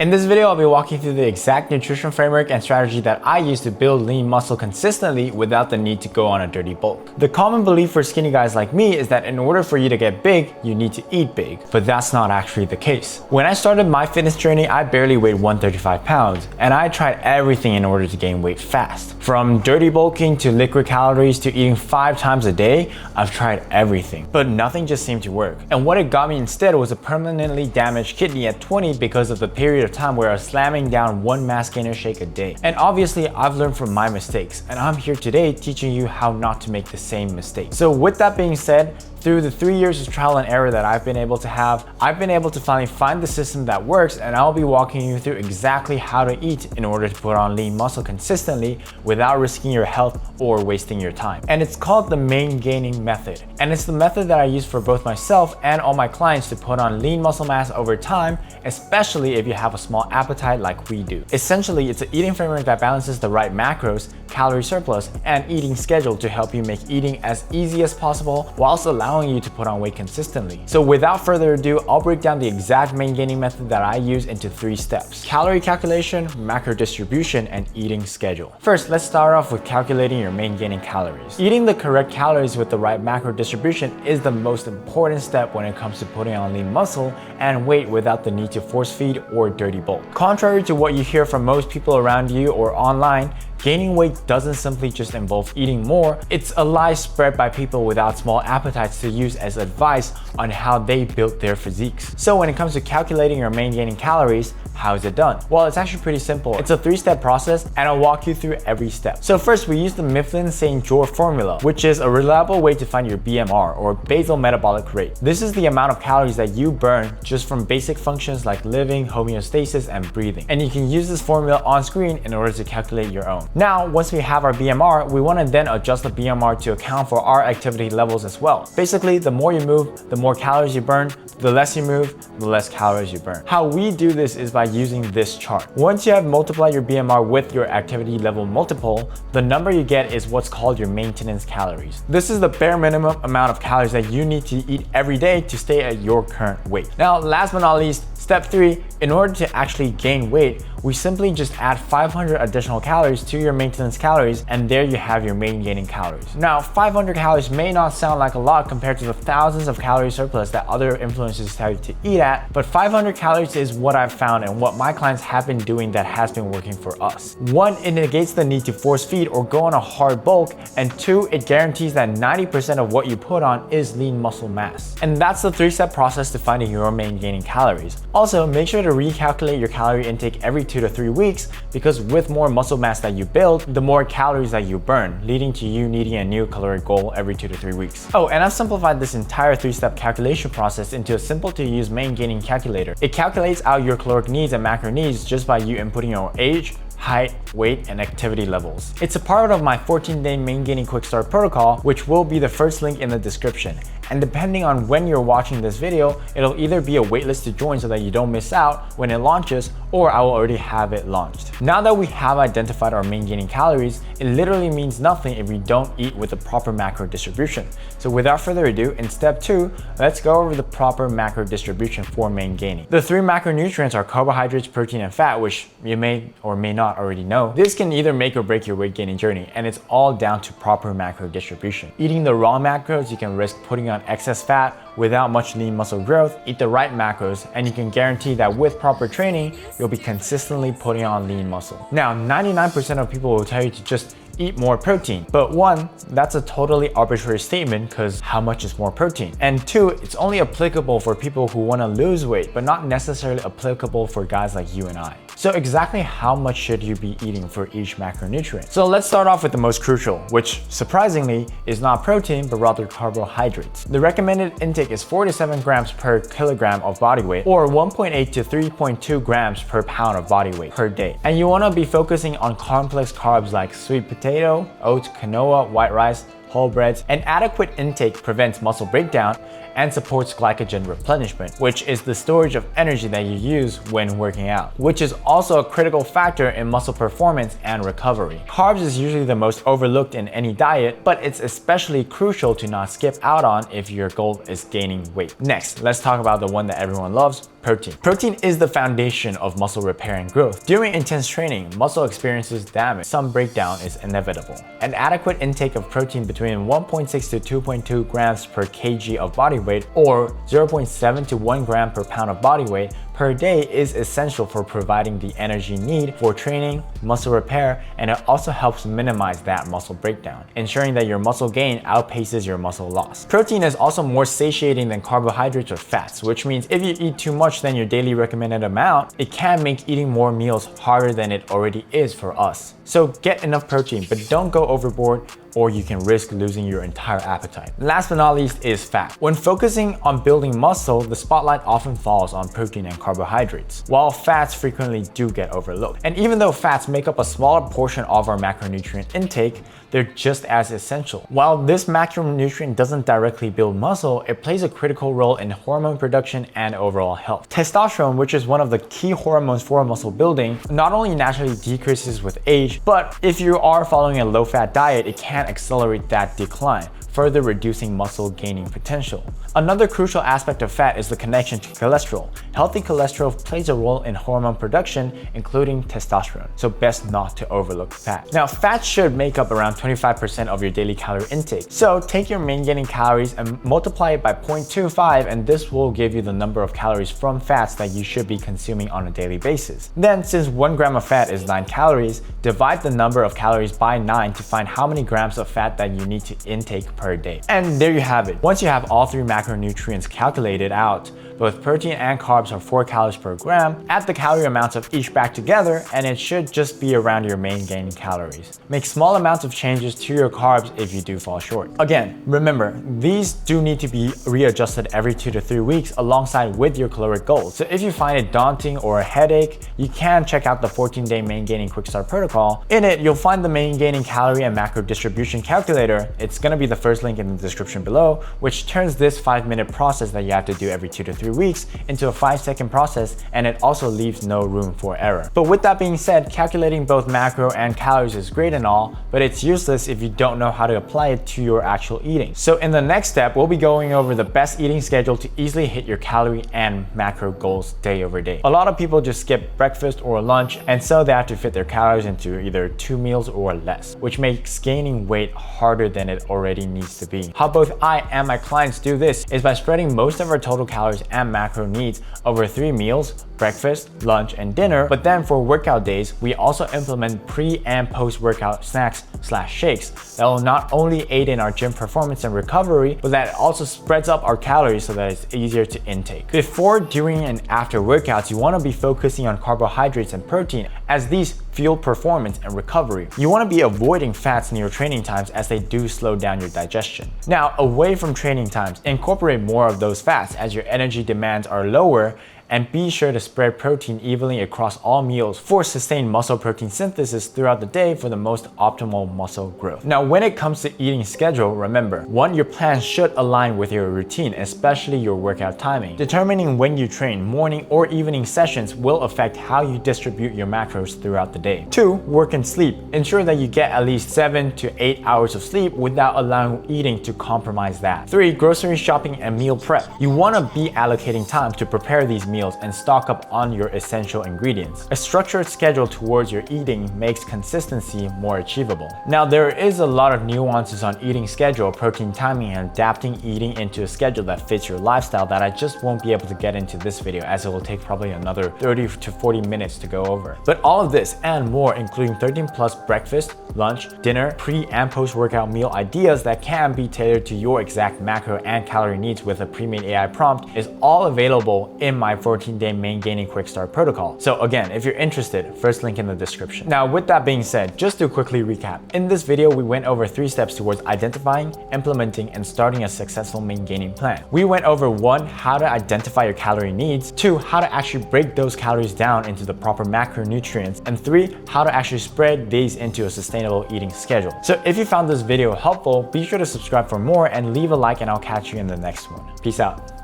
In this video, I'll be walking through the exact nutrition framework and strategy that I use to build lean muscle consistently without the need to go on a dirty bulk. The common belief for skinny guys like me is that in order for you to get big, you need to eat big, but that's not actually the case. When I started my fitness journey, I barely weighed 135 pounds, and I tried everything in order to gain weight fast. From dirty bulking to liquid calories to eating 5 times a day, I've tried everything, but nothing just seemed to work. And what it got me instead was a permanently damaged kidney at 20 because of the period of time where I was slamming down one mass gainer shake a day. And obviously I've learned from my mistakes, and I'm here today teaching you how not to make the same mistake. So with that being said, through the 3 years of trial and error that I've been able to have, I've been able to finally find the system that works, and I'll be walking you through exactly how to eat in order to put on lean muscle consistently without risking your health or wasting your time. And it's called the main gaining method. And it's the method that I use for both myself and all my clients to put on lean muscle mass over time, especially if you have a small appetite like we do. Essentially, it's an eating framework that balances the right macros, calorie surplus, and eating schedule to help you make eating as easy as possible whilst allowing you to put on weight consistently. So without further ado, I'll break down the exact main gaining method that I use into 3 steps: calorie calculation, macro distribution, and eating schedule. First, let's start off with calculating your main gaining calories. Eating the correct calories with the right macro distribution is the most important step when it comes to putting on lean muscle and weight without the need to force feed or dirty bulk. Contrary to what you hear from most people around you or online, gaining weight doesn't simply just involve eating more. It's a lie spread by people without small appetites to use as advice on how they built their physiques. So when it comes to calculating your main gaining calories, how is it done? Well, it's actually pretty simple. It's a 3-step process, and I'll walk you through every step. So first, we use the Mifflin-St. Jeor formula, which is a reliable way to find your BMR, or basal metabolic rate. This is the amount of calories that you burn just from basic functions like living, homeostasis, and breathing. And you can use this formula on screen in order to calculate your own. Now, once we have our BMR, we want to then adjust the BMR to account for our activity levels as well. Basically, the more you move, the more calories you burn. The less you move, the less calories you burn. How we do this is by using this chart. Once you have multiplied your BMR with your activity level multiple, the number you get is what's called your maintenance calories. This is the bare minimum amount of calories that you need to eat every day to stay at your current weight. Now, last but not least, step 3, in order to actually gain weight, we simply just add 500 additional calories to your maintenance calories, and there you have your main gaining calories. Now, 500 calories may not sound like a lot compared to the thousands of calorie surplus that other influencers tell you to eat at, but 500 calories is what I've found and what my clients have been doing that has been working for us. 1, it negates the need to force feed or go on a hard bulk, and 2, it guarantees that 90% of what you put on is lean muscle mass. And that's the 3-step process to finding your main gaining calories. Also, make sure to recalculate your calorie intake every 2 to 3 weeks, because with more muscle mass that you build, the more calories that you burn, leading to you needing a new caloric goal every 2 to 3 weeks. Oh, and I've simplified this entire 3-step calculation process into a simple to use main gaining calculator. It calculates out your caloric needs and macro needs just by you inputting your age, height, weight, and activity levels. It's a part of my 14-day main gaining quick start protocol, which will be the first link in the description. And depending on when you're watching this video, it'll either be a waitlist to join so that you don't miss out when it launches, or I will already have it launched. Now that we have identified our main gaining calories, it literally means nothing if we don't eat with the proper macro distribution. So without further ado, in step 2, let's go over the proper macro distribution for main gaining. The 3 macronutrients are carbohydrates, protein, and fat, which you may or may not already know. This can either make or break your weight gaining journey, and it's all down to proper macro distribution. Eating the wrong macros, you can risk putting on excess fat without much lean muscle growth. Eat the right macros, and you can guarantee that with proper training, you'll be consistently putting on lean muscle. Now, 99% of people will tell you to just eat more protein. But 1, that's a totally arbitrary statement, because how much is more protein? And 2, it's only applicable for people who want to lose weight, but not necessarily applicable for guys like you and I. So exactly how much should you be eating for each macronutrient? So let's start off with the most crucial, which surprisingly is not protein, but rather carbohydrates. The recommended intake is 4 to 7 grams per kilogram of body weight, or 1.8 to 3.2 grams per pound of body weight per day. And you want to be focusing on complex carbs like sweet potato, oats, quinoa, white rice, whole breads. An adequate intake prevents muscle breakdown and supports glycogen replenishment, which is the storage of energy that you use when working out, which is also a critical factor in muscle performance and recovery. Carbs is usually the most overlooked in any diet, but it's especially crucial to not skip out on if your goal is gaining weight. Next, let's talk about the one that everyone loves, Protein. Protein is the foundation of muscle repair and growth. During intense training, muscle experiences damage. Some breakdown is inevitable. An adequate intake of protein between 1.6 to 2.2 grams per kg of body weight or 0.7 to 1 gram per pound of body weight per day is essential for providing the energy needed for training, muscle repair, and it also helps minimize that muscle breakdown, ensuring that your muscle gain outpaces your muscle loss. Protein is also more satiating than carbohydrates or fats, which means if you eat too much than your daily recommended amount, it can make eating more meals harder than it already is for us. So get enough protein, but don't go overboard or you can risk losing your entire appetite. Last but not least is fat. When focusing on building muscle, the spotlight often falls on protein and carbohydrates, while fats frequently do get overlooked. And even though fats make up a smaller portion of our macronutrient intake, they're just as essential. While this macronutrient doesn't directly build muscle, it plays a critical role in hormone production and overall health. Testosterone, which is one of the key hormones for muscle building, not only naturally decreases with age, but if you are following a low-fat diet, it can accelerate that decline, further reducing muscle gaining potential. Another crucial aspect of fat is the connection to cholesterol. Healthy cholesterol plays a role in hormone production, including testosterone, so best not to overlook fat. Now, fat should make up around 25% of your daily calorie intake. So take your main gaining calories and multiply it by 0.25, and this will give you the number of calories from fats that you should be consuming on a daily basis. Then, since 1 gram of fat is 9 calories, divide the number of calories by 9 to find how many grams of fat that you need to intake per day. And there you have it. Once you have all three macronutrients calculated out, both protein and carbs are 4 calories per gram, add the calorie amounts of each back together and it should just be around your main gaining calories. Make small amounts of changes to your carbs if you do fall short. Again, remember, these do need to be readjusted every 2 to 3 weeks alongside with your caloric goals. So if you find it daunting or a headache, you can check out the 14-day main gaining quick start protocol. In it, you'll find the main gaining calorie and macro distribution calculator. It's gonna be the first link in the description below, which turns this 5-minute process that you have to do every 2 to 3 weeks into a 5-second process, and it also leaves no room for error. But with that being said, calculating both macro and calories is great and all, but it's useless if you don't know how to apply it to your actual eating. So in the next step, we'll be going over the best eating schedule to easily hit your calorie and macro goals day over day. A lot of people just skip breakfast or lunch, and so they have to fit their calories into either 2 meals or less, which makes gaining weight harder than it already needs to be. How both I and my clients do this is by spreading most of our total calories and macro needs over 3 meals, breakfast, lunch, and dinner. But then for workout days, we also implement pre and post-workout snacks/shakes that will not only aid in our gym performance and recovery, but that also spreads up our calories so that it's easier to intake. Before, during, and after workouts, you want to be focusing on carbohydrates and protein as these fuel performance and recovery. You want to be avoiding fats in your training times as they do slow down your digestion. Now, away from training times, incorporate more of those fats as your energy demands are lower, and be sure to spread protein evenly across all meals for sustained muscle protein synthesis throughout the day for the most optimal muscle growth. Now, when it comes to eating schedule, remember, 1, your plan should align with your routine, especially your workout timing. Determining when you train, morning or evening sessions will affect how you distribute your macros throughout the day. 2, work and sleep. Ensure that you get at least 7 to 8 hours of sleep without allowing eating to compromise that. 3, grocery shopping and meal prep. You want to be allocating time to prepare these meals and stock up on your essential ingredients. A structured schedule towards your eating makes consistency more achievable. Now, there is a lot of nuances on eating schedule, protein timing, and adapting eating into a schedule that fits your lifestyle that I just won't be able to get into this video, as it will take probably another 30 to 40 minutes to go over. But all of this and more, including 13+ breakfast, lunch, dinner, pre and post-workout meal ideas that can be tailored to your exact macro and calorie needs with a pre-made AI prompt, is all available in my 14-day main gaining quick start protocol. So again, if you're interested, first link in the description. Now, with that being said, just to quickly recap, in this video we went over 3 steps towards identifying, implementing, and starting a successful main gaining plan. We went over 1, how to identify your calorie needs, 2, how to actually break those calories down into the proper macronutrients, and 3, how to actually spread these into a sustainable eating schedule. So if you found this video helpful, be sure to subscribe for more and leave a like, and I'll catch you in the next one. Peace out.